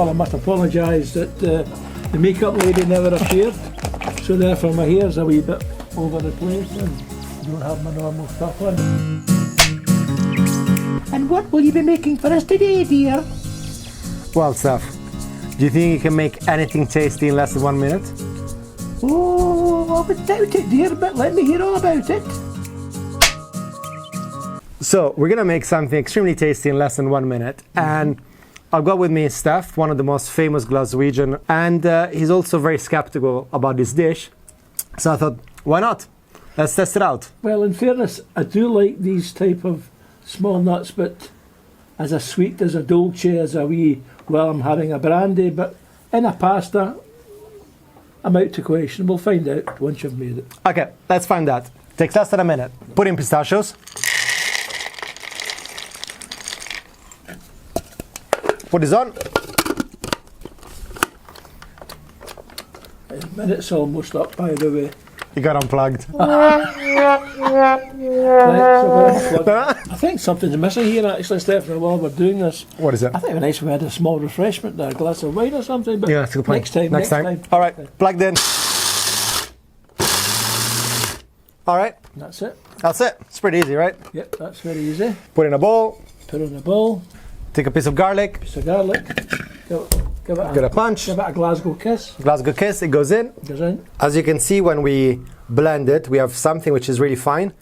well, I must apologise that the makeup lady never appeared, so therefore my hair's a wee bit over the place and don't have my normal stuff on. And what will you be making for us today, dear? Well, Stef, do you think you can make anything tasty in less than 1 minute? Oh, I would doubt it, dear, but let me hear all about it. So, we're gonna make something extremely tasty in less than 1 minute. And I've got with me Stef, one of the most famous Glaswegian, and he's also very skeptical about this dish. So I thought, why not? Let's test it out. Well, in fairness, I do like these type of small nuts, but as a sweet, as a dolce, as a wee, well, I'm having a brandy, but in a pasta, I'm out to question. We'll find out once you've made it. Okay, let's find that. Takes less than a minute. Put in pistachios. Put this on. A minute's almost up, by the way. You got unplugged. Right, so I think something's missing here, actually, Steph, while we're doing this. What is it? I think it'd be nice if we had a small refreshment, a glass of wine or something. But Yeah, that's a good point. next time. All right, plugged in. All right, That's it. that's it. It's pretty easy, right? Yep, that's very easy. Put in a bowl. Put it in a bowl. Take a piece of garlic. Piece of garlic. Give it Get a punch. Give it a Glasgow kiss. Glasgow kiss. It goes in. Goes in. As you can see, when we blend it, we have something which is really fine,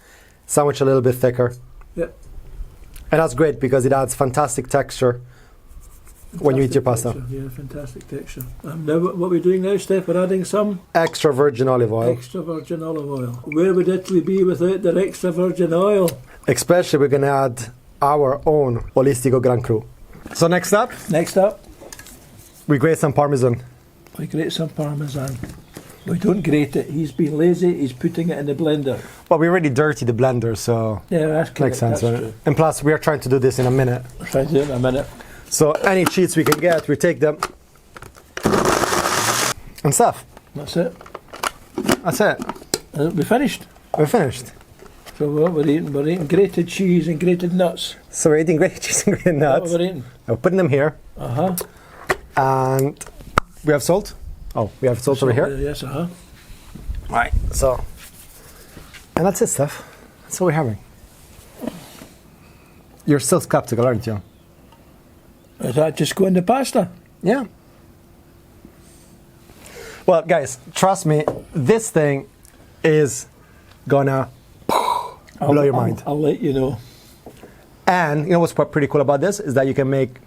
some which are a little bit thicker. Yep. And that's great because it adds fantastic texture when you eat your pasta. Texture. Yeah, fantastic texture. Now, what we're doing now, Steph, we're adding some Extra virgin olive oil. extra virgin olive oil. Where would Italy be without their extra virgin oil? Especially we're going to add our own Olistico Gran Cru. So next up, Next up, we grate some Parmesan. we grate some Parmesan. We don't grate it. He's been lazy. He's putting it in the blender. Well, we already dirty the blender, so Yeah, that's correct. makes sense, That's right? true. And plus, we are trying to do this in a minute. I'll try to do it in a minute. So any cheats we can get, we take them. And stuff. That's it. That's it. We finished. We're finished. So what we're eating grated cheese and grated nuts. So we're eating grated cheese and grated That's nuts. what we're eating. We're putting them here. Uh-huh. And we have salt. Oh, we have salt over here. Yes, uh-huh. Right. So, and that's it, Steph. That's what we're having. You're still skeptical, aren't you? Is that just going to pasta? Yeah. Well, guys, trust me, this thing is gonna blow your mind. I'll let you know. And you know what's pretty cool about this is that you can make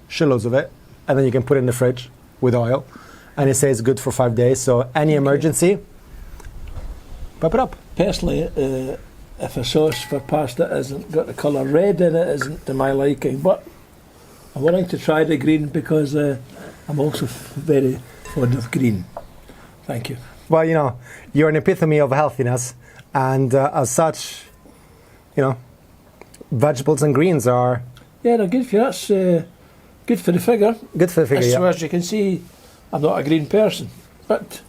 shitloads of it, and then you can put it in the fridge with oil, and it says good for 5 days. So any emergency, pop it up. Personally, if a sauce for pasta isn't got the colour red in it, isn't to my liking. But I'm willing to try the green because I'm also very fond of green. Thank you. Well, you know, you're an epitome of healthiness, and as such, you know, vegetables and greens are Yeah, they're good for you. That's good for the figure. good for the figure. So Yeah. as you can see, I'm not a green person, but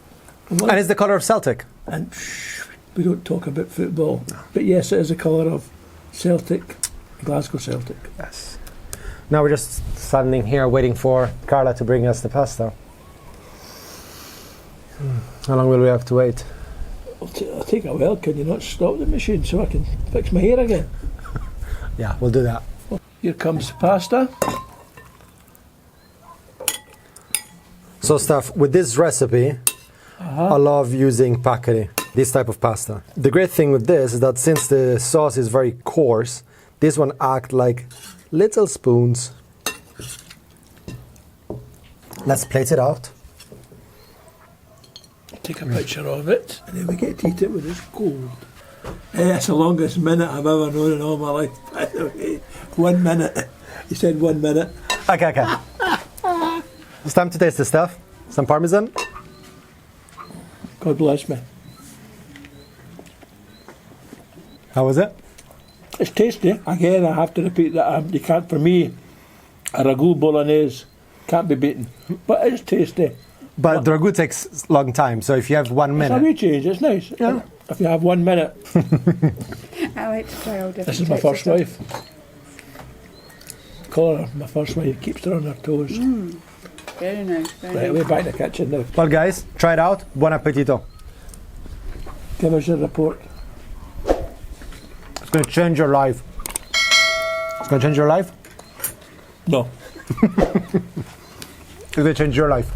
I'm And it's the colour of Celtic. and we don't talk about football. But yes, it is the colour of Celtic, Glasgow Celtic. Yes. Now we're just standing here waiting for Carla to bring us the pasta. How long will we have to wait? I'll take a while. Can you not stop the machine so I can fix my hair again? Yeah, we'll do that. Here comes the pasta. So, Steph, with this recipe, I love using paccheri, this type of pasta. The great thing with this is that since the sauce is very coarse, this one acts like little spoons. Let's plate it out. Take a picture of it, and then we get to eat it when it's cold. It's the longest minute I've ever known in all my life, by the way. 1 minute. You said 1 minute. Okay, okay. It's time to taste this stuff. Some Parmesan. God bless me. How was it? It's tasty. Again, I have to repeat that. You can't, for me, a ragu bolognese can't be beaten. But it's tasty. But the ragu takes a long time, so if you have 1 It's a minute. wee change. It's nice. Yeah. If you have 1 minute. I like to try all different This is my types of first stuff. wife. Call her my first wife. Keeps her on her toes. Very nice. Very Right, nice. we're back in the kitchen now. Well, guys, try it out. Buon appetito. Give us your report. It's going to change your life. It's going to change your life? No. It's going to change your life.